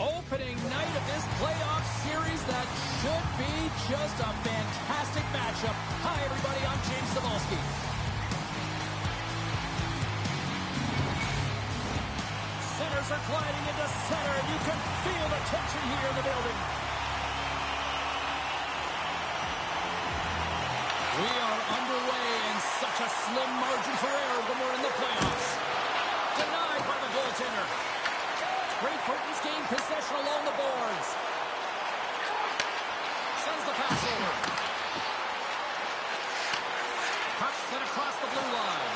Opening night of this playoff series that should be just a fantastic matchup. Hi, everybody. I'm James Cebulski. Centers are gliding into center, and you can feel the tension here in the building. We are underway in such a slim margin for error when we're in the playoffs. Denied by the goaltender. Great Britain's gained possession along the boards. Sends the pass over. Puck sent across the blue line.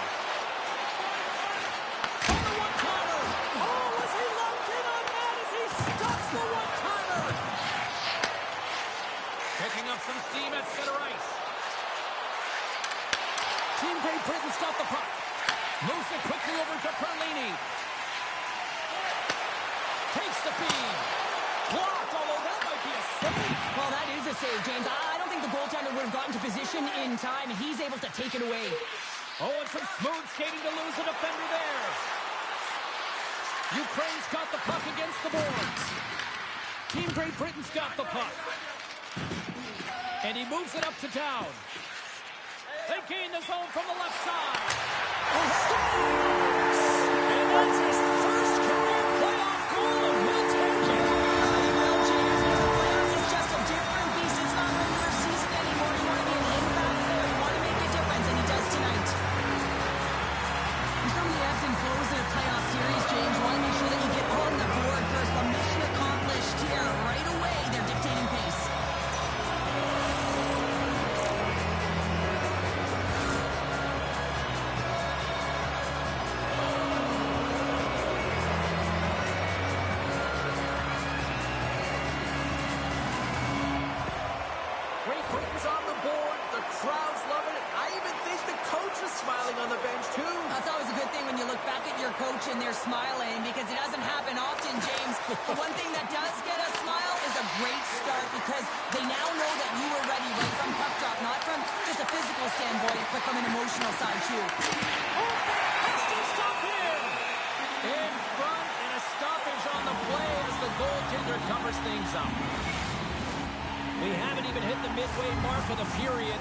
On the one-timer. Oh, as he locked in on that as he stops the one-timer. Picking up some steam at center ice. Team Great Britain's got the puck. Moves it quickly over to Perlini. Takes the feed. Blocked, although that might be a save. Well, that is a save, James. I don't think the goaltender would have gotten to position in time, and he's able to take it away. Oh, and some smooth skating to lose a defender there. Ukraine's got the puck against the boards. Team Great Britain's got the puck. And he moves it up to down. They gain the zone from the left side. And that's his first career playoff goal, and he'll take it. Well, James, the playoffs is just a different beast. It's not regular season anymore. You want to be an impact player. You want to make a difference, and he does tonight. There's so many ebbs and flows in a playoff series, James. You want to make sure that you get on the board first. But mission accomplished here. Right away, they're dictating pace. Great Britain's on the board. The crowd's loving it. I even think the coach is smiling on the bench, too. That's always a good thing when you look back at your coach and they're smiling, because it doesn't happen often, James. The one thing that does get a smile is a great start, because they now know that you were ready right from puck drop, not from just a physical standpoint, but from an emotional side, too. Oh, fantastic stop here. In front, and a stoppage on the play as the goaltender covers things up. We haven't even hit the midway mark of the period.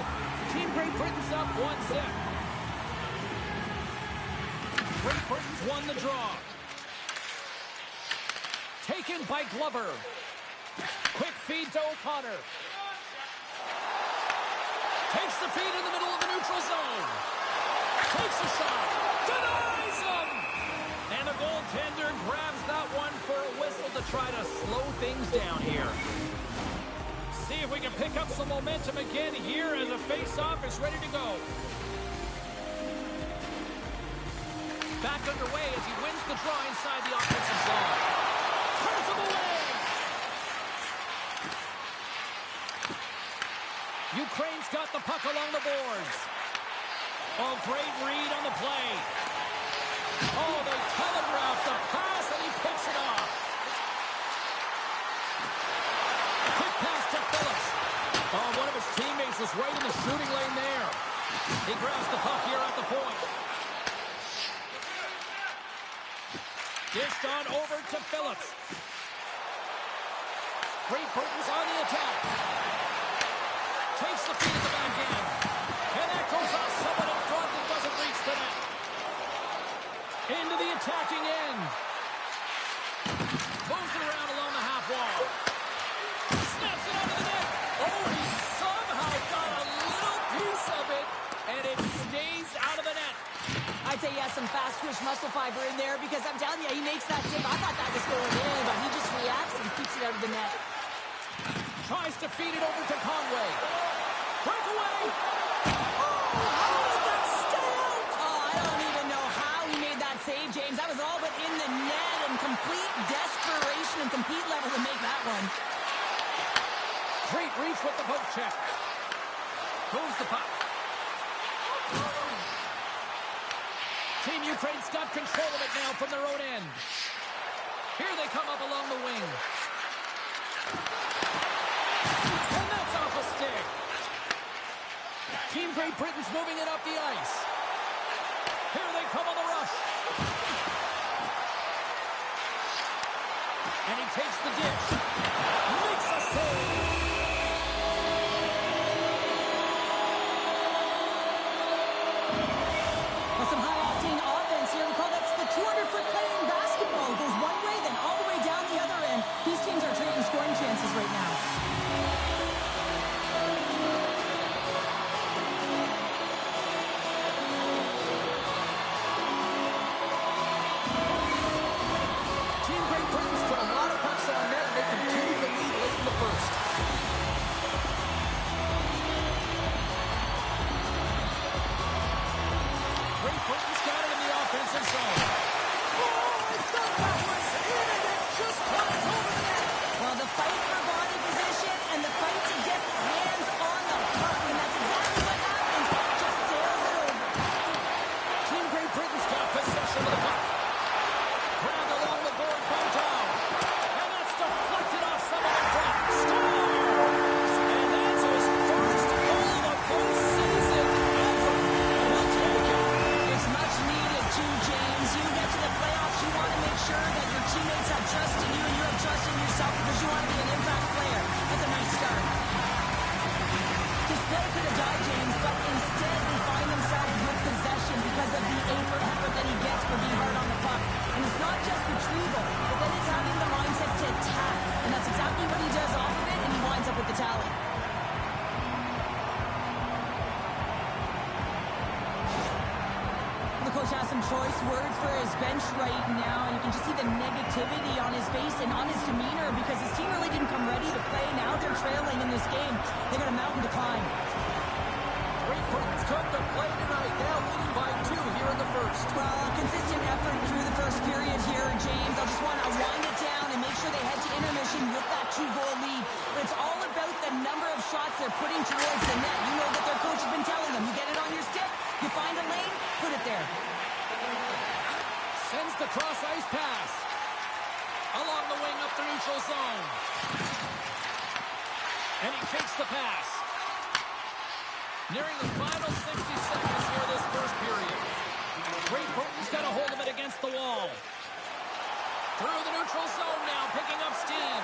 Team Great Britain's up 1-0. Great Britain's won the draw. Taken by Glover. Quick feed to O'Connor. Takes the feed in the middle of the neutral zone. Takes a shot. Denies him. And the goaltender grabs that one for a whistle to try to slow things down here. See if we can pick up some momentum again here as a face-off is ready to go. Back underway as he wins the draw inside the offensive zone. Turns him away. Ukraine's got the puck along the boards. Oh, great read on the play. Oh, they telegraphed the pass and he picks it off. Quick pass to Phillips. Oh, one of his teammates was right in the shooting lane there. He grabs the puck here at the point. Dished on over to Phillips. Great Britain's on the attack. Takes the feed at the back end. And that goes off someone in front that doesn't reach the net. Into the attacking end. Moves it around along the half wall. Snaps it out of the net. Oh, he somehow got a little piece of it, and it stays out of the net. I'd say he has some fast-twitch muscle fiber in there, because I'm telling you, he makes that save. I thought that was going in, but he just reacts and keeps it out of the net. Tries to feed it over to Conway. Breakaway. Oh, how did that stay out? Oh, I don't even know how he made that save, James. That was all but in the net, and complete desperation and compete level to make that one. Great reach with the poke check. Moves the puck. Team Ukraine's got control of it now from their own end. Here they come up along the wing. And that's off a stick. Team Great Britain's moving it up the ice. Here they come on the rush. And he takes the dish. Makes a save. Well, some high-octane offense here. We call that the 200-foot play in basketball. It goes one way, then all the way down the other end. These teams are trading scoring chances right now. Team Great Britain's put a lot of pucks on net, and they continue to lead late in the first. Great Britain's got it in the offensive zone. Oh, I thought that was in, and it just flies over the net. Well, the fight for body position and the fight to get hands on the puck, and that's exactly what happens. Just sails it over. Team Great Britain's got possession of the puck. Grabbed along the board by Dow. And that's deflected off someone in front. Scores! And that's his first goal of the postseason ever. And he'll take it. It's much needed too, James. You get to the playoffs, you want to make sure that your teammates have trust in you and you have trust in yourself because you want to be an impact player. That's a nice start. This play could have died, James, but instead they find themselves with possession because of the effort that he gets for being hard on the puck. And it's not just retrieval, but then it's having the mindset to attack. And that's exactly what he does off of it, and he winds up with the tally. The coach has some choice words for his bench right now, and you can just see the negativity on his face and on his demeanor because his team really didn't come ready to play. Now they're trailing in this game. They got a mountain to climb. Great Britain's took the play tonight, now leading by 2 here in the first. Well, consistent effort through the first period here, James. I just want to wind it down and make sure they head to intermission with that 2-goal lead. But it's all about the number of shots they're putting towards the net. You know that their coach has been telling them, you get it on your stick, you find a lane, put it there. Sends the cross-ice pass. Along the wing up the neutral zone. And he takes the pass. Nearing the final 60 seconds here this first period. Great Britain's got a hold of it against the wall. Through the neutral zone now, picking up steam.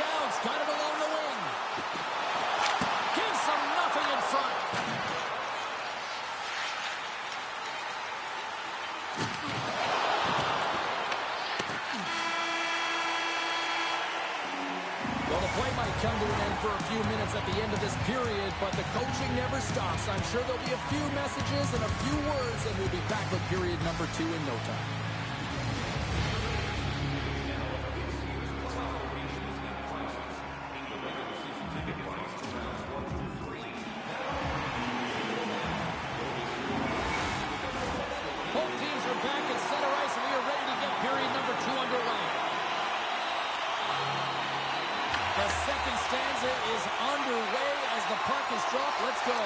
Dowd's got it along the wing. Gives them nothing in front. Well, the play might come to an end for a few minutes at the end of this period, but the coaching never stops. I'm sure there'll be a few messages and a few words, and we'll be back with period number 2 in no time. Both teams are back at center ice, and we are ready to get period number 2 underway. The second stanza is underway as the puck is dropped. Let's go.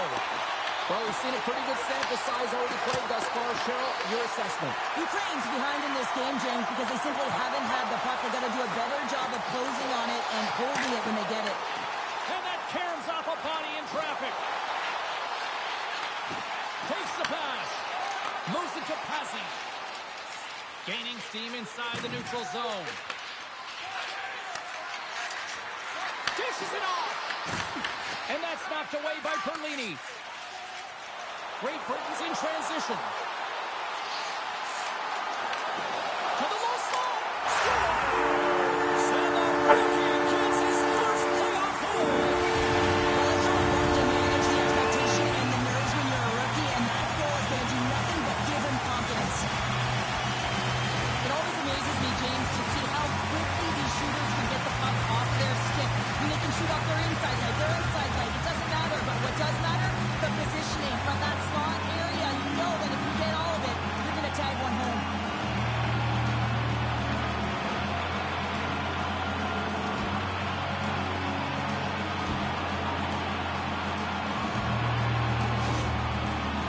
Well, we've seen a pretty good sample size already played thus far. Cheryl, your assessment. Ukraine's behind in this game, James, because they simply haven't had the puck. They've got to do a better job of closing on it and holding it when they get it. And that caroms off a body in traffic. Takes the pass. Moves it to Passy. Gaining steam inside the neutral zone. Dishes it off. And that's knocked away by Perlini. Great Britain's in transition. To the low slot. Scores! And the rookie gets his first playoff goal. Well, it's all about to manage the expectation and the nerves when you're a rookie, and that goal is going to do nothing but give him confidence. It always amazes me, James, to see how quickly these shooters can get the puck off their stick. I mean, they can shoot off their inside leg, their outside leg. It doesn't matter, but what does matter? The positioning from that slot area. You know that if you get all of it, you're going to tag one home.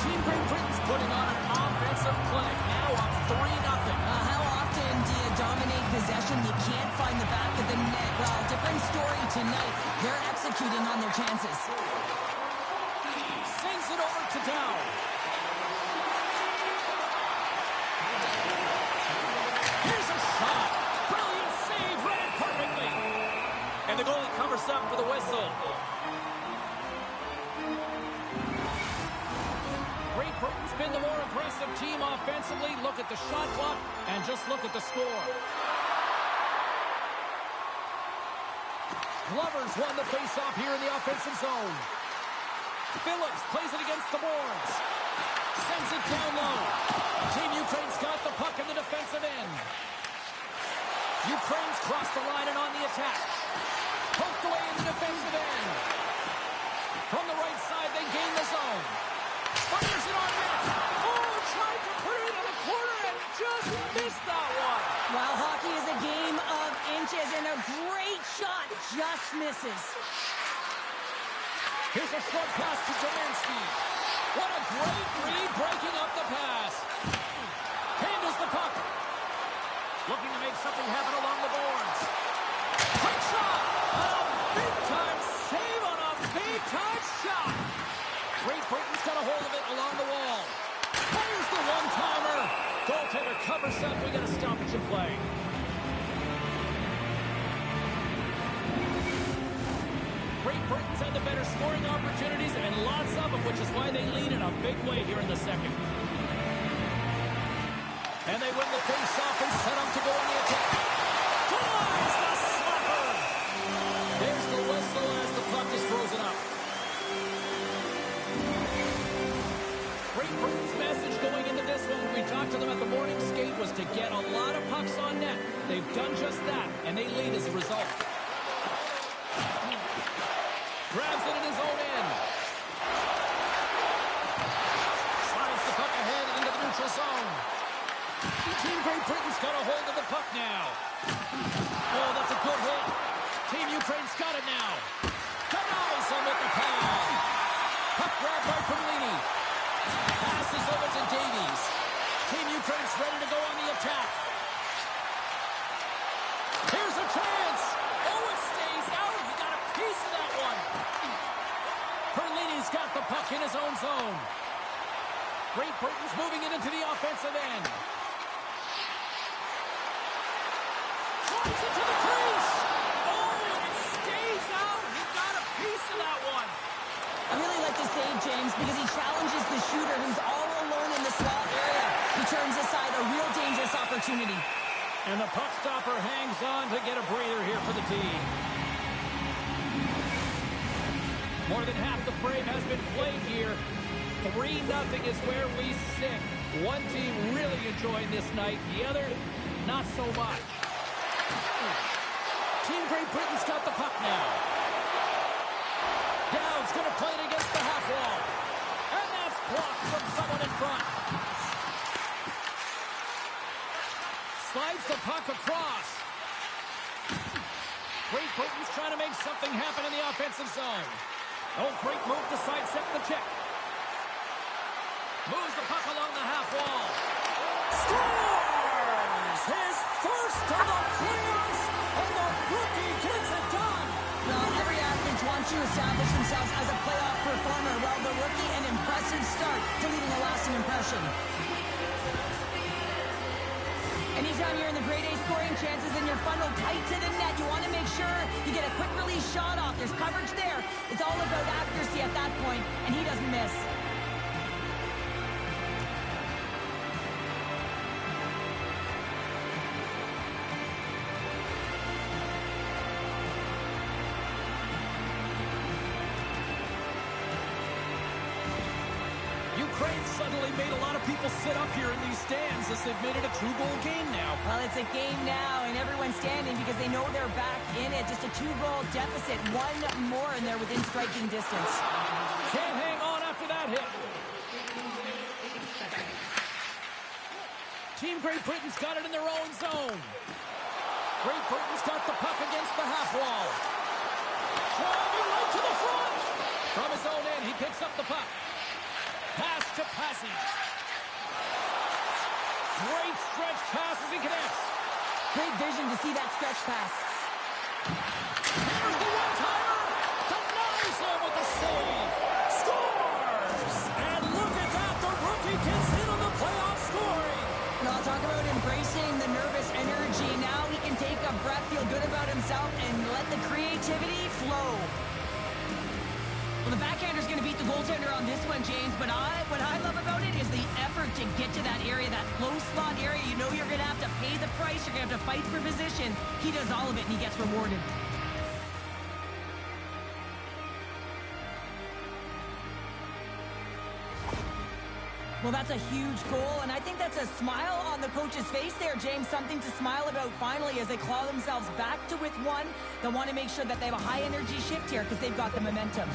Team Great Britain's putting on an offensive clinic. Now up 3-0. How often do you dominate possession? You can't find the back of the net. Well, different story tonight. They're executing on their chances. Sends it over to Dow. Here's a shot. Brilliant save. covers up for the whistle. Great Britain's been the more aggressive team offensively. Look at the shot clock and just look at the score. Glover's won the face-off here in the offensive zone. Phillips plays it against the boards. Sends it down low. Team Ukraine's got the puck in the defensive end. Ukraine's crossed the line and on the attack. Poked away in the defensive end. From the right side, they gain the zone. Fires it on net. Oh, tried to put it in the corner and just missed that one. Well, hockey is a game of inches, and a great shot just misses. Here's a short pass to Zelensky. What a great read, breaking up the pass. Handles the puck. Looking to make something happen along the boards. Quick shot. A big-time save on a big-time shot. Great Britain's got a hold of it along the wall. Fires the one-timer. Goaltender covers up. We got a stoppage in play. Great Britain's had the better scoring opportunities, and lots of them, which is why they lead in a big way here in the second. And they win the face-off and set up to go on the attack. Denies the slapper! There's the whistle as the puck is frozen up. Great Britain's message going into this one, when we talked to them at the morning skate, was to get a lot of pucks on net. They've done just that, and they lead as a result. Grabs it in his own end. Slides the puck ahead into the neutral zone. Team Great Britain's got a hold of the puck now. Oh, that's a good hit. Team Ukraine's got it now. Denies him with the pad. Puck grab by Perlini. Passes over to Davies. Team Ukraine's ready to go on the attack. Here's a chance. Oh, it stays out. He got a piece of that one. Perlini's got the puck in his own zone. Great Britain's moving it into the offensive end. Drives it to the crease. Oh, and it stays out. He got a piece of that one. I really like the save, James, because he challenges the shooter who's all alone in the small area. He turns aside a real dangerous opportunity. And the puck stopper hangs on to get a breather here for the team. More than half the frame has been played here. 3-0 is where we sit. One team really enjoying this night. The other, not so much. Team Great Britain's got the puck now. Dowd's going to play it against the half wall. And that's blocked from someone in front. Slides the puck across. Great Britain's trying to make something happen in the offensive zone. Oh, great move to sidestep the check. Moves the puck along the half wall. Scores! His first of the playoffs, and the rookie gets it done. Well, every athlete wants to establish themselves as a playoff performer. Well, the rookie, an impressive start to leaving a lasting impression. Anytime you're in the grade A scoring chances and you're funneled tight to the net, you want to make sure you get a quick release shot off. There's coverage there. It's all about accuracy at that point, and he doesn't miss. Ukraine suddenly made a lot of people sit up here in these stands as they've made it a two-goal game now. Well, it's a game now, and everyone's standing because they know they're back in it. Just a 2-goal deficit. One more, and they're within striking distance. Can't hang on after that hit. Team Great Britain's got it in their own zone. Great Britain's got the puck against the half wall. Driving right to the front. From his own end, he picks up the puck. Pass to Passy. Great stretch pass as he connects. Great vision to see that stretch pass. Here's the one-timer. Denies him with the save. Scores! And look at that. The rookie gets in on the playoff scoring. Now talk about embracing the nervous energy. Now he can take a breath, feel good about himself and let the creativity flow. Well, the backhander's going to beat the goaltender on this one, James, but what I love about it is the effort to get to that area, that low slot area. You know you're going to have to pay the price. You're going to have to fight for position. He does all of it, and he gets rewarded. Well, that's a huge goal, and I think that's a smile on the coach's face there, James. Something to smile about finally as they claw themselves back to with one. They'll want to make sure that they have a high-energy shift here because they've got the momentum.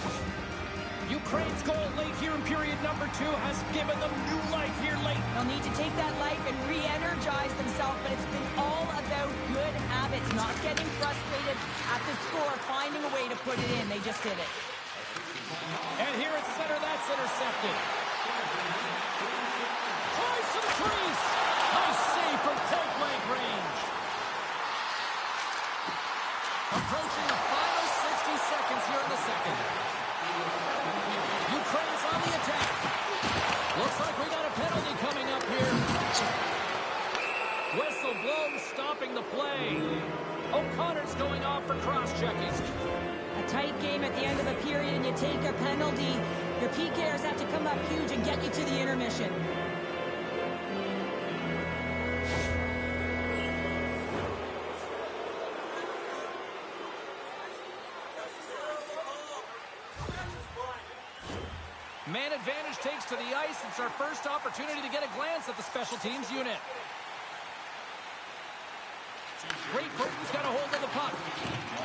Ukraine's goal late here in period number 2 has given them new life here late. They'll need to take that life and re-energize themselves, but it's been all about good habits, not getting frustrated at the score, finding a way to put it in. They just did it. And here at center, that's intercepted. Tries to the crease. Nice save from point-blank range. Approaching the final 60 seconds here in the second. Ukraine's on the attack. Looks like we got a penalty coming up here. Whistle blows, stopping the play. O'Connor's going off for cross-checking. A tight game at the end of a period and you take a penalty. Your PKers have to come up huge and get you to the intermission. Man advantage takes to the ice. It's our first opportunity to get a glance at the special teams unit. Great Britain's got a hold of the puck.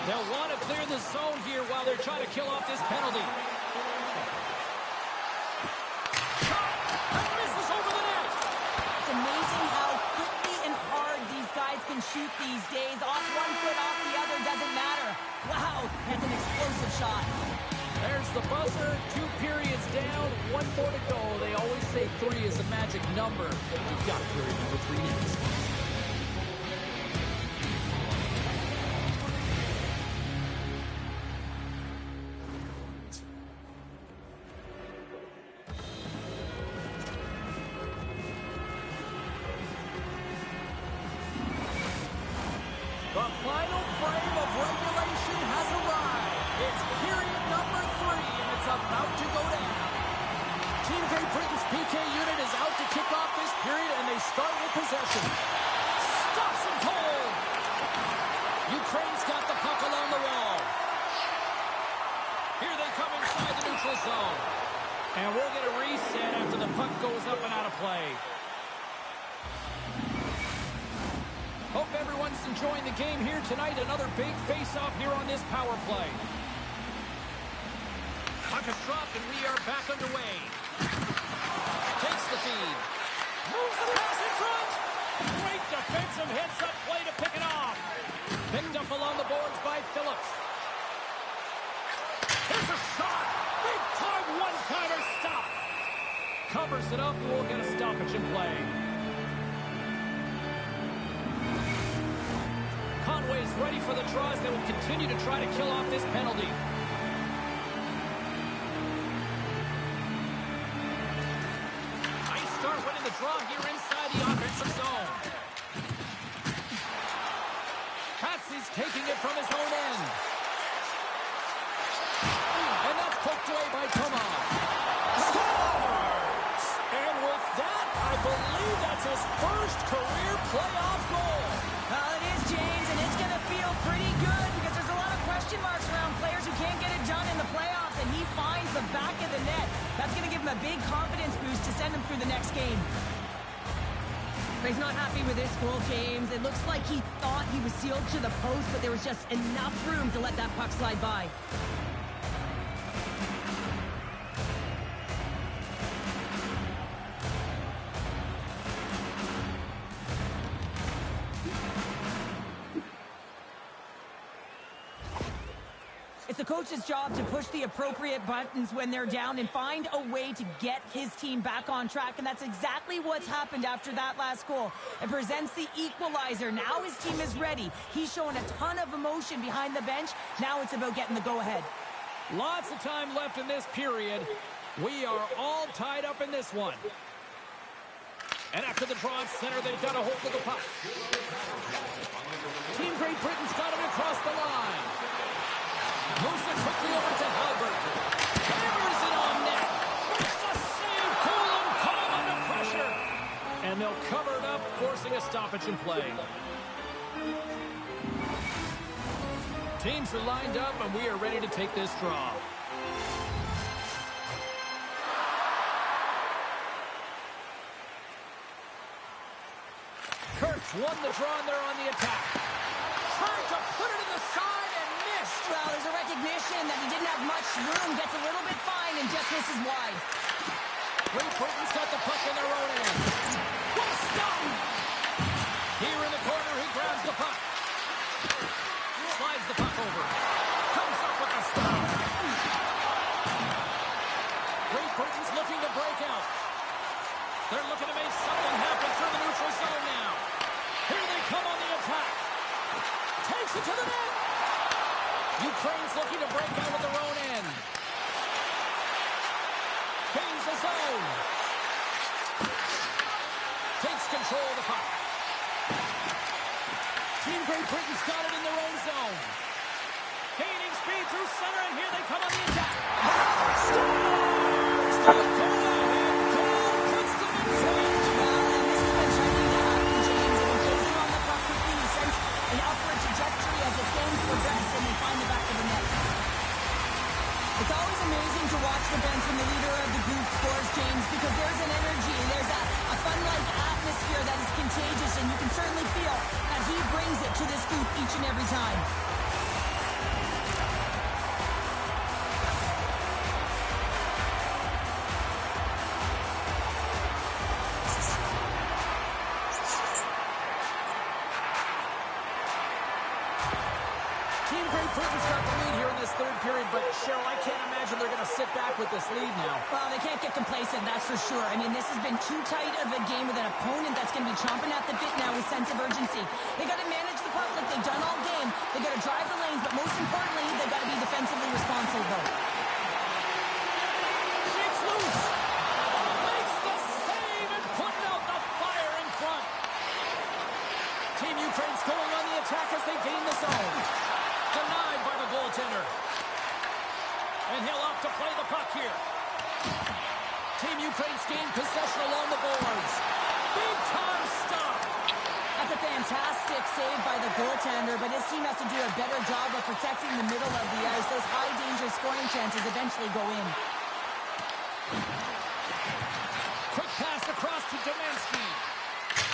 They'll want to clear the zone here while they're trying to kill off this penalty. Shot! And misses over the net! It's amazing how quickly and hard these guys can shoot these days. Off one foot, off the other, doesn't matter. Wow, that's an explosive shot. There's the buzzer. 2 periods down, 1 more to go. They always say 3 is the magic number. We've got period number 3 next. The final frame of regulation has arrived. It's period number 3, and it's about to go down. Team Great Britain's PK unit is out to kick off this period, and they start with possession. Stops him cold. Ukraine's got the puck along the wall. Here they come inside the neutral zone. And we'll get a reset after the puck goes up and out of play. Hope everyone's enjoying the game here tonight. Another big face-off here on this power play. Puck is dropped, and we are back underway. Takes the feed. Moves the pass in front. Great defensive heads-up play to pick it off. Picked up along the boards by Phillips. Here's a shot. Big-time one-timer stop. Covers it up, and we'll get a stoppage in play. Conway is ready for the draws. They will continue to try to kill off this penalty. Nice start winning the draw here inside the offensive zone. Patsy's taking it from his own end. And that's poked away by Tomas. Scores! And with that, I believe that's his first career playoff goal. It is, James, and it's going to feel pretty good because there's a lot of question marks around players who can't get it done in the playoffs, and he finds the back of the net. That's going to give him a big confidence boost to send him through the next game. But he's not happy with this goal, James. It looks like he thought he was sealed to the post, but there was just enough room to let that puck slide by. It's the coach's job to push the appropriate buttons when they're down and find a way to get his team back on track, and that's exactly what's happened after that last goal. It presents the equalizer. Now his team is ready. He's showing a ton of emotion behind the bench. Now it's about getting the go-ahead. Lots of time left in this period. We are all tied up in this one. And after the draw at center, they've got a hold of the puck. Team Great Britain's got it across the stoppage in play. Teams are lined up, and we are ready to take this draw. Kurtz won the draw, and they're on the attack. Trying to put it in the side and missed. Well, there's a recognition that he didn't have much room. Gets a little bit fine and just misses wide. Great Britain's got the puck in their own end. What a stop! Here in the corner, he grabs the puck. Slides the puck over. Comes up with a stop. Great Britain's looking to break out. They're looking to make something happen through the neutral zone now. Here they come on the attack. Takes it to the net. Ukraine's looking to break out with their own end. Gains the zone. Takes control of the puck. Team Great Britain's got it in their own zone. Gaining speed through center, and here they come on the attack. Stars! The go-ahead goal puts them in front. Well, and this has been starting to happen, James. They've been closing on the puck quickly. You sense an upward trajectory as the games progress, and they find the back of the net. It's always amazing to watch the bench when the leader of the group scores, James, because there's an energy, there's a fun-like atmosphere that is contagious, and you can certainly feel that he brings it to this group each and every time. Team Great Britain's got the lead here in this third period, but Cheryl, I can't imagine they're going to sit back with this lead now. Well, they can't get complacent, that's for sure. I mean, this has been too tight of a game with an opponent that's going to be chomping at the bit now with sense of urgency. They got to manage the puck like they've done all game. They got to drive the lanes, but most importantly, they got to be defensively responsible. Shakes loose. Makes the save and putting out the fire in front. Team Ukraine's going on the attack as they gain the zone. Denied by the goaltender. And he'll opt to play the puck here. Team Ukraine's gained possession along the boards. Big time stop. That's a fantastic save by the goaltender, but his team has to do a better job of protecting the middle of the ice. Those high-danger scoring chances eventually go in. Quick pass across to Domansky.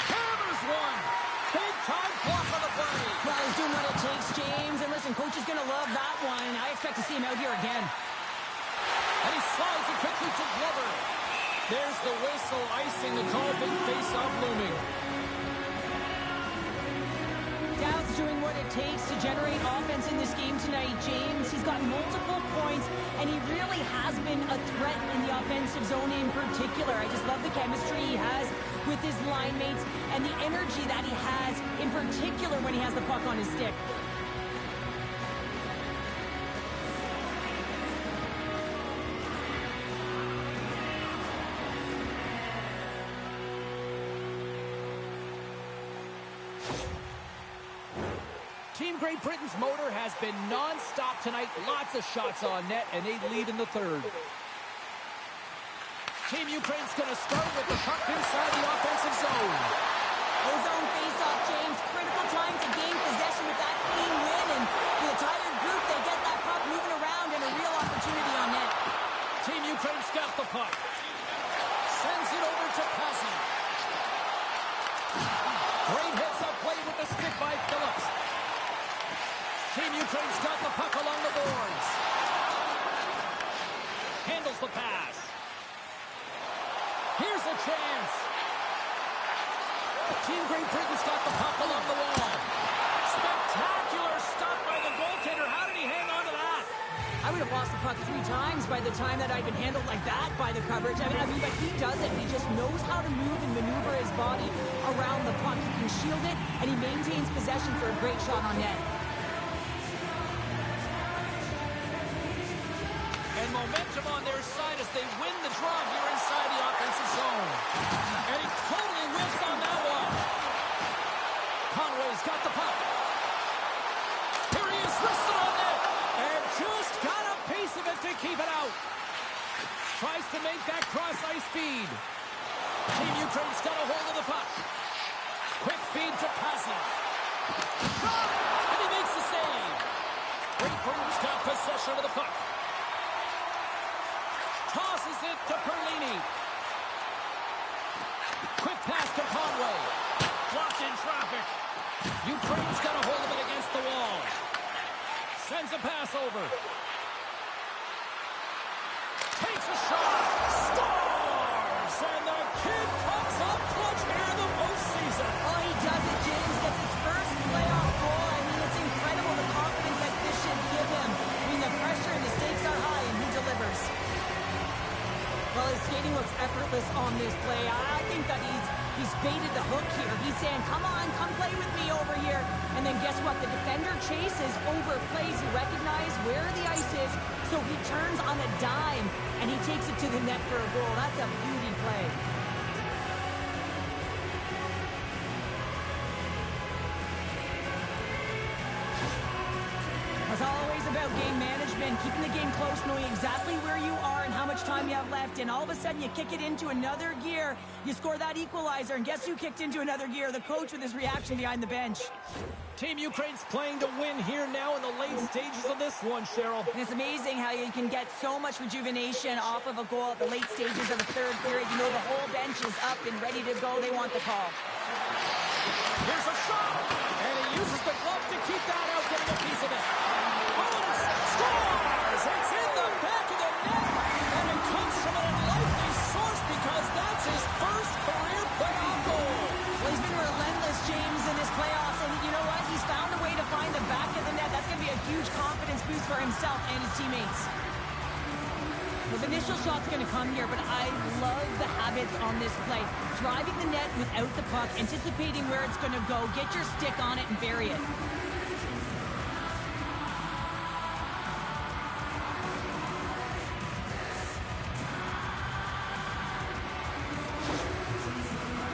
Hammers one. Big time block on the play. Well, he's doing what it takes, James. And listen, coach is going to love that one. I expect to see him out here again. And he slides it quickly to Glover. There's the whistle, icing the call. Big face-off looming. Dowd's doing what it takes to generate offense in this game tonight, James. He's got multiple points, and he really has been a threat in the offensive zone in particular. I just love the chemistry he has with his line mates and the energy that he has, in particular when he has the puck on his stick. Team Great Britain's motor has been non-stop tonight. Lots of shots on net, and they lead in the third. Team Ukraine's going to start with the puck inside the offensive zone. Ozone face-off, James. Critical time to gain possession with that clean win, and with a tired group, they get that puck moving around and a real opportunity on net. Team Ukraine's got the puck. Sends it over to Pasi. Great heads-up play with the stick by Phillips. Team Ukraine's got the puck along the boards. Handles the pass. Here's a chance. Team Great Britain's got the puck along the wall. Spectacular stop by the goaltender. How did he hang on to that? I would have lost the puck 3 times by the time that I'd been handled like that by the coverage. I mean, but he does it. He just knows how to move and maneuver his body around the puck. He can shield it, and he maintains possession for a great shot on net. And momentum on their side as they win the draw here inside the offensive zone. And he totally whiffs on that one. Conway's got the puck. Here he is, wristed on net. And just got a piece of it to keep it out. Tries to make that cross-ice feed. Team Ukraine's got a hold of the puck. Quick feed to pass it. Shot! And he makes the save. Great Britain's got possession of the puck. Tosses it to Perlini. Quick pass to Conway. Blocked in traffic. Ukraine's got a hold of it against the wall. Sends a pass over. Takes a shot. Scores! And the kid comes up clutch here in the postseason. Oh, he does it, James. Gets his first playoff goal. I mean, it's incredible the confidence that this should give him. I mean, the pressure and the stakes are high, and he delivers. Well, his skating looks effortless on this play. I think that he's baited the hook here. He's saying, come on, come play with me over here. And then guess what? The defender chases, overplays. He recognizes where the ice is, so he turns on a dime, and he takes it to the net for a goal. That's a beauty play. It's always about game management, keeping the game close, knowing exactly where you are and how much time you have left, and all of a sudden you kick it into another gear, you score that equalizer, and guess who kicked into another gear? The coach with his reaction behind the bench. Team Ukraine's playing to win here now in the late stages of this one, Cheryl. And it's amazing how you can get so much rejuvenation off of a goal at the late stages of the third period. You know the whole bench is up and ready to go. They want the call. Here's a shot, and he uses the glove to keep that out, getting a piece of it. Scores! It's in the back of the net, and it comes from an unlikely source because that's his first career playoff goal. Well, he's been relentless, James, in his playoffs, and you know what? He's found a way to find the back of the net. That's going to be a huge confidence boost for himself and his teammates. Well, the initial shot's going to come here, but I love the habits on this play. Driving the net without the puck, anticipating where it's going to go, get your stick on it and bury it.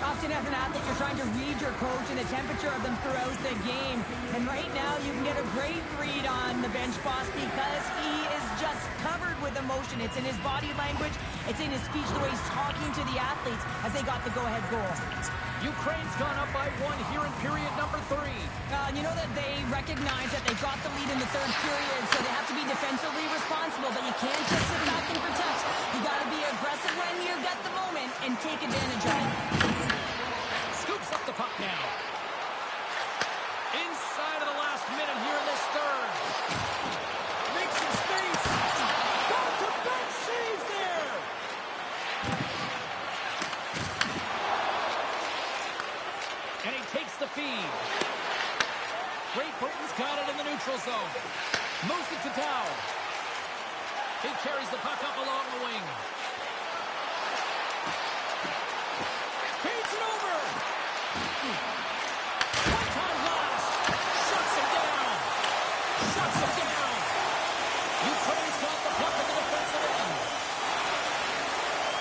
Often as an athlete, you're trying to read your coach and the temperature of them throughout the game. And right now, you can get a great read on the bench boss because he is just covered with emotion. It's in his body language. It's in his speech, the way he's talking to the athletes as they got the go-ahead goal. Ukraine's gone up by 1 here in period number 3. You know that they recognize that they got the lead in the third period, so they have to be defensively responsible, but you can't just sit back and protect. You got to be aggressive when you get the moment and take advantage of it. Scoops up the puck now. Inside of the last minute here in this third. Makes some space. Back-to-back saves there. And he takes the feed. Great Britain's got it in the neutral zone. Moves it to Dow. He carries the puck up along the wing. Feeds it over. One-time blast. Shuts him down. Shuts him down. Ukraine's got the puck in the defensive end.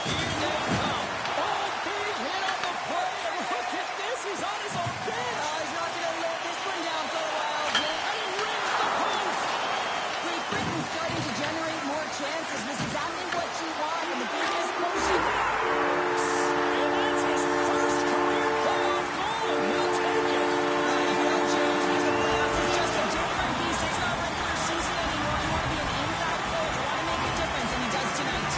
Here they come. Oh, big hit on the play. And look at this. He's on his own bench. Oh, he's not going to let this one down for a while, Jim. And he rings the post. Great Britain starting to generate more chances. This is exactly what you want in the biggest motion. And that's his first career playoff goal. He'll take it. You know, James, in the playoffs, it's just a different beast. It's not regular season anymore. You want to be an impact player. You want to make a difference, and he does tonight.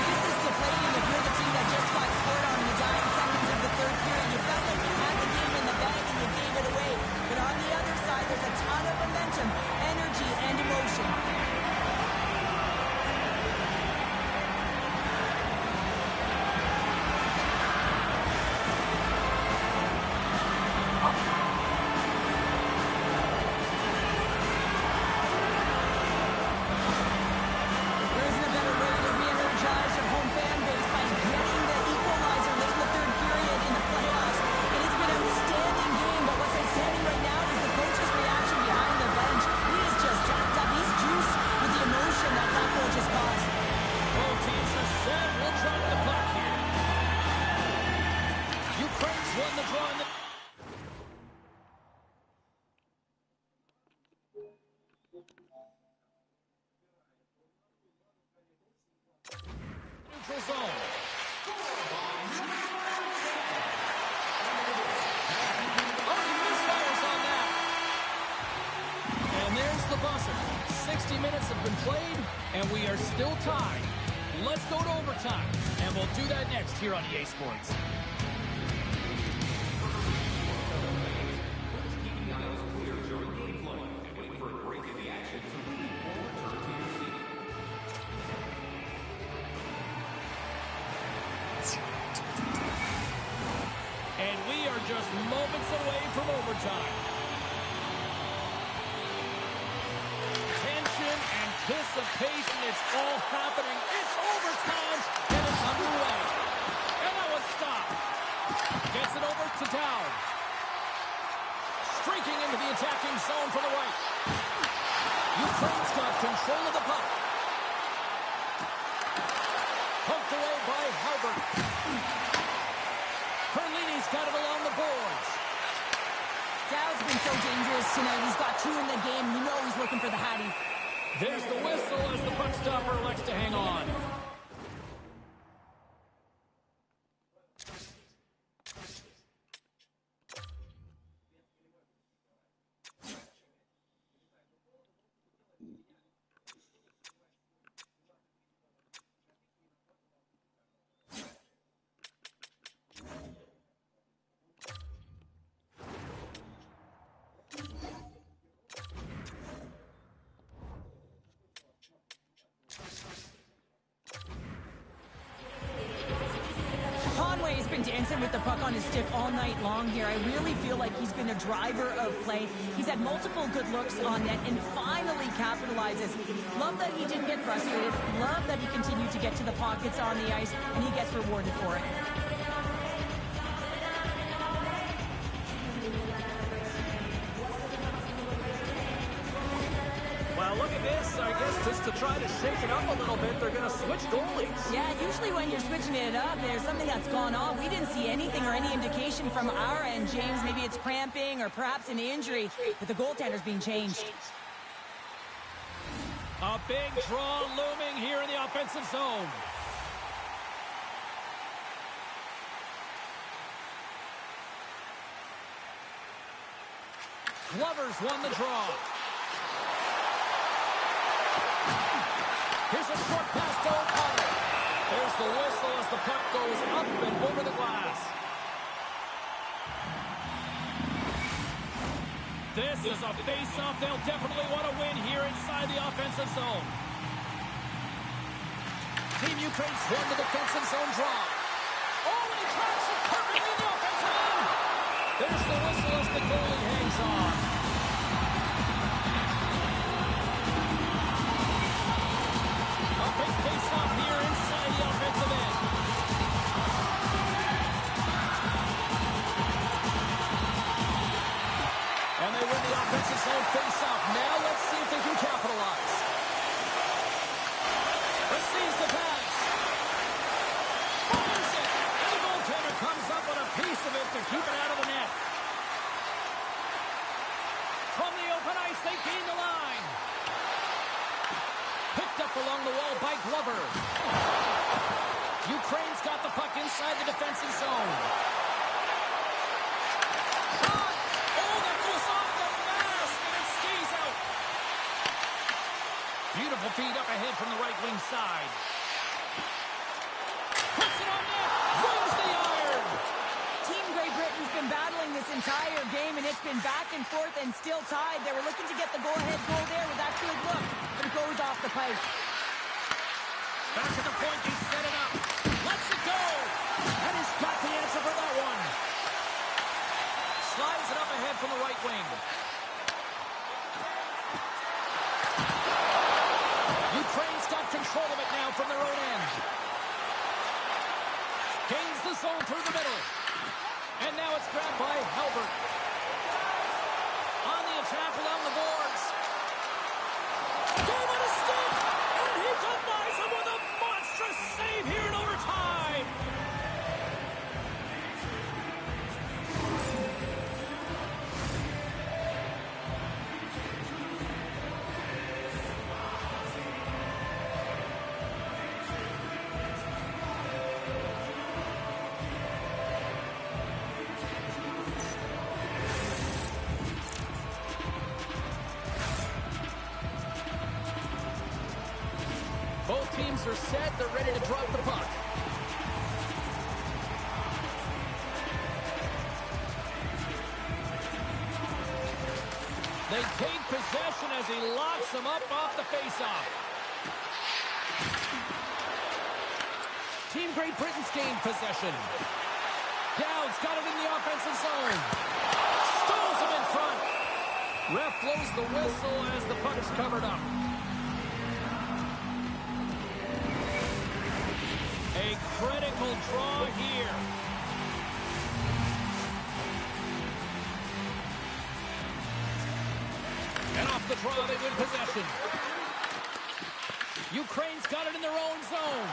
This is deflating if you're the team that just got scored on in the dying seconds of the third period. You felt like you had the game in the bag, and you gave it away. But on the other side, there's a ton of momentum, energy, and emotion. There isn't a better way to re-energize your home fan base by getting the equalizer late in the third period in the playoffs. And it's been an outstanding game, but what's outstanding right now is the coach's reaction behind the bench. He is just jacked up. He's juiced with the emotion that that goal just caused. Both teams are set. We'll drop the puck here. Ukraine's won the draw in the neutral zone. the buzzer. 60 minutes have been played, and we are still tied. Let's go to overtime, and we'll do that next here on EA Sports. And we are just moments away from overtime. Tension, anticipation, it's all happening. It's overtime, and it's underway. And that was stopped. Gets it over to Dow. Streaking into the attacking zone from the right. Ukraine's got control of the puck. Poked away by Halbert. Perlini's got it along the boards. Dow's been so dangerous tonight. He's got 2 in the game. You know he's looking for the Hattie. There's the whistle as the puck stopper elects to hang on. Conway's been dancing with the puck on his stick all night long here. I really feel like he's been a driver of play. He's had multiple good looks on net and finally capitalizes. Love that he didn't get frustrated. Love that he continued to get to the pockets on the ice, and he gets rewarded for it. Well, look at this. I guess just to try to shake it up a little bit, they're going to switch goalies. Yeah, usually when you're switching it up, there's something that's gone on. We didn't see anything or any indication from our end, James. Maybe it's cramping or perhaps an injury, but the goaltender's being changed. A big draw looming here in the offensive zone. Glover's won the draw. Here's a short pass to O'Connor. There's the whistle as the puck goes up and over the glass. This is a face-off they'll definitely want to win here inside the offensive zone. Team Ukraine's won the defensive zone draw. Oh, and he tracks it perfectly in the offensive end. There's the whistle as the goalie hangs on. A big face-off here inside the offensive end. And they win the offensive zone face-off. Now let's see if they can capitalize. Receives the pass. Fires it. And the goaltender comes up with a piece of it to keep it out of the net. From the open ice, they gain the line. Picked up along the wall by Glover. Ukraine's got the puck inside the defensive zone. Shot! Oh, that goes off the mask, and it skis out. Beautiful feed up ahead from the right wing side. Puts it on net. Rings the iron. Team Great Britain's been battling this entire game, and it's been back and forth and still tied. They were looking to get the go-ahead goal there with that good look, but it goes off the pipe. Back to the point, he set it up. Lets it go. And he's got the answer for that one. Slides it up ahead from the right wing. Ukraine's got control of it now from their own end. Gains the zone through the middle. And now it's grabbed by Halbert. On the attack along the boards. Gave it a stick. And he denies him with a monstrous save here in overtime. Both teams are set. They're ready to drop the puck. They take possession as he locks them up off the faceoff. Team Great Britain's gained possession. Dowd's got it in the offensive zone. Stalls him in front. Ref blows the whistle as the puck is covered up. A critical draw here. And off the draw, they win possession. Ukraine's got it in their own zone.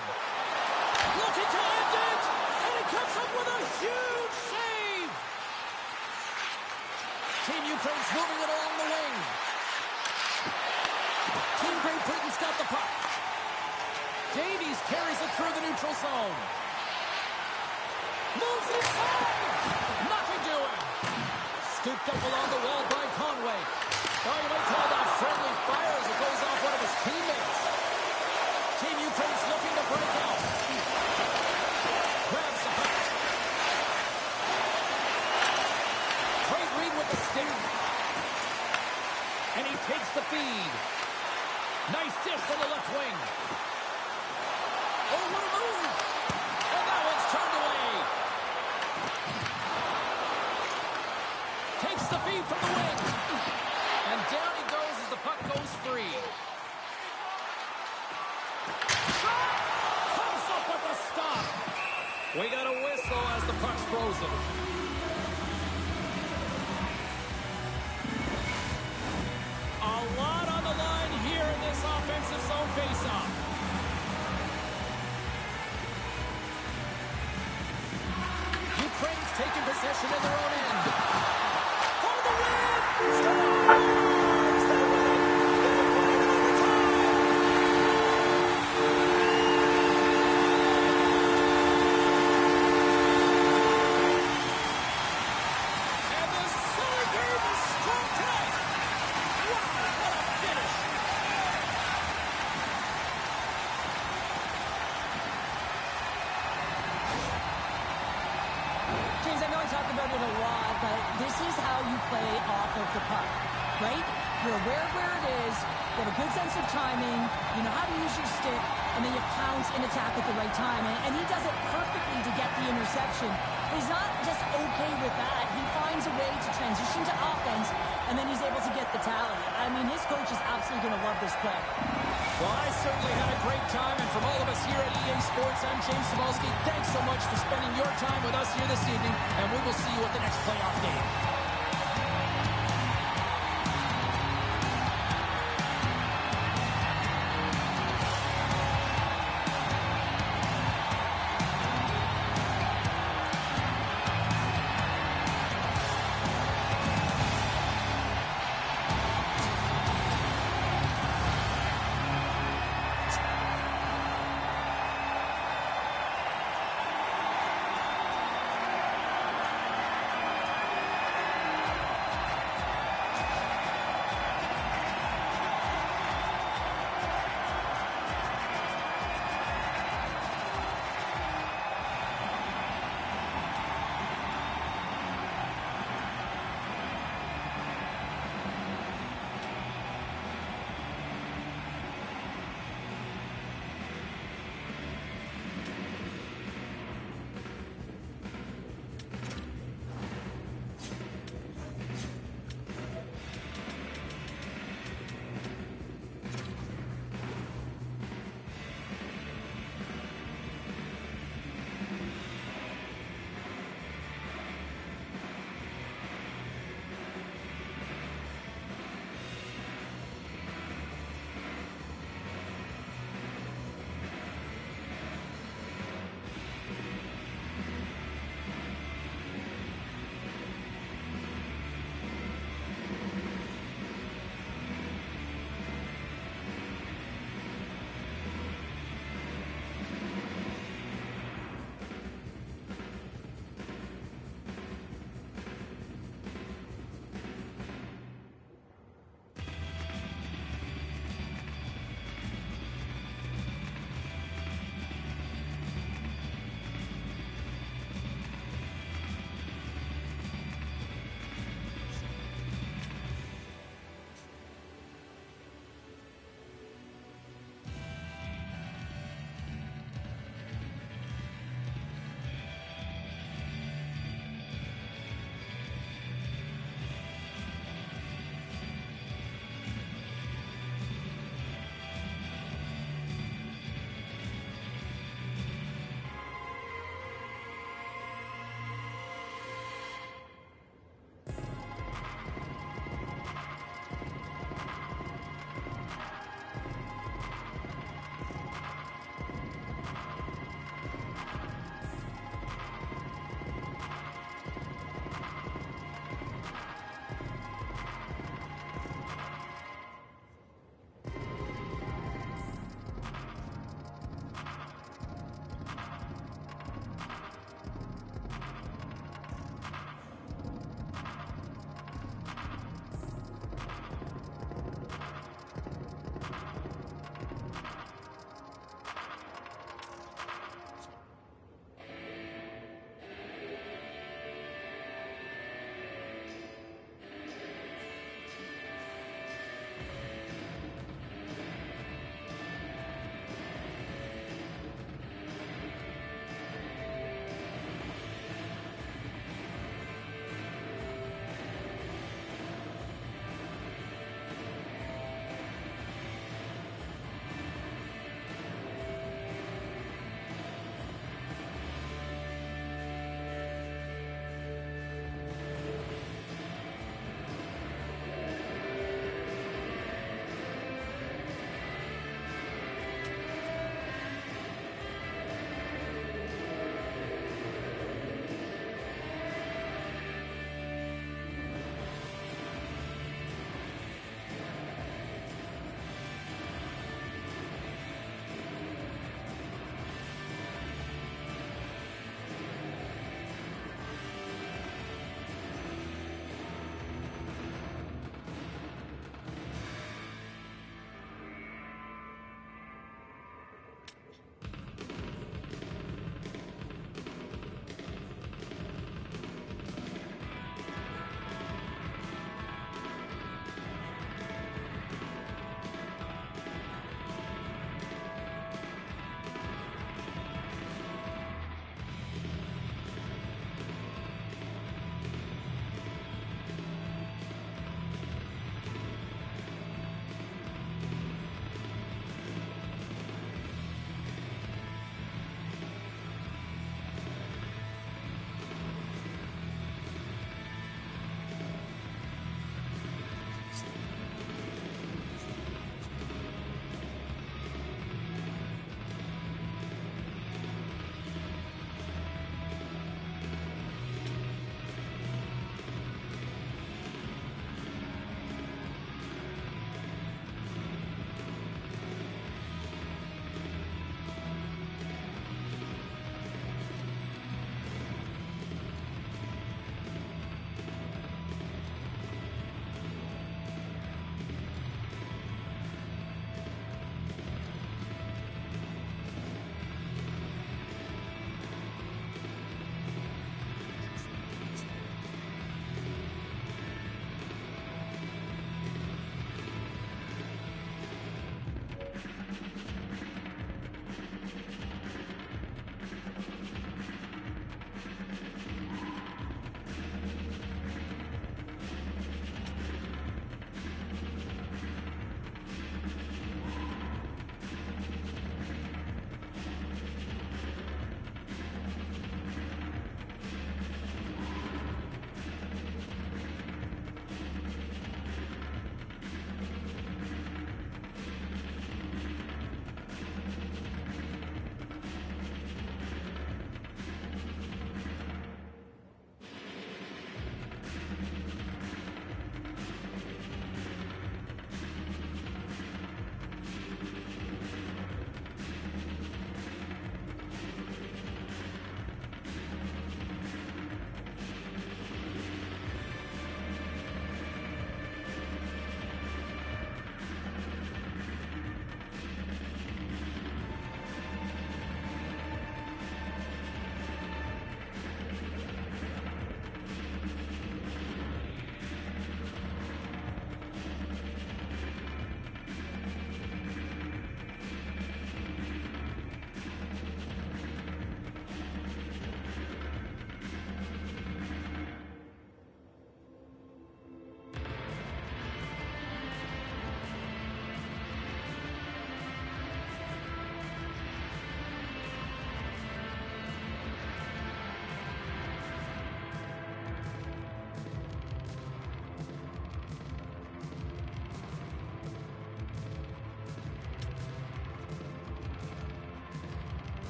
Looking to end it, and he comes up with a huge save. Team Ukraine's moving it along the wing. Team Great Britain's got the puck. Davies carries it through the neutral zone. Moves it inside. Nothing doing. Scooped up along the wall by Conway. Oh, you might call that friendly fire as it goes off one of his teammates. Team Ukraine's looking to break out. Grabs the puck. Great read with the stick. And he takes the feed. Nice dish from the left wing. Oh, what a move! And that one's turned away. Takes the feed from the wing. And down he goes as the puck goes free. Shot! Comes up with a stop. We got a whistle as the puck's frozen. A lot on the line here in this offensive zone faceoff. Ukraine's taking possession in their own end. For the win! Scores! They win it! They win it in overtime! And the Silver Game is strong tonight! Wow, what a finish! James, I know I talk about it a lot, but this is how you play off of the puck, right? You're aware of where it is, you have a good sense of timing, you know how to use your stick, and then you pounce and attack at the right time. And he does it perfectly to get the interception. But he's not just okay with that. He finds a way to transition to offense, and then he's able to get the tally. I mean, his coach is absolutely going to love this play. Well, I certainly had a great time, and from all of us here at EA Sports, I'm James Cybulski. Thanks so much for spending your time with us here this evening, and we will see you at the next playoff game.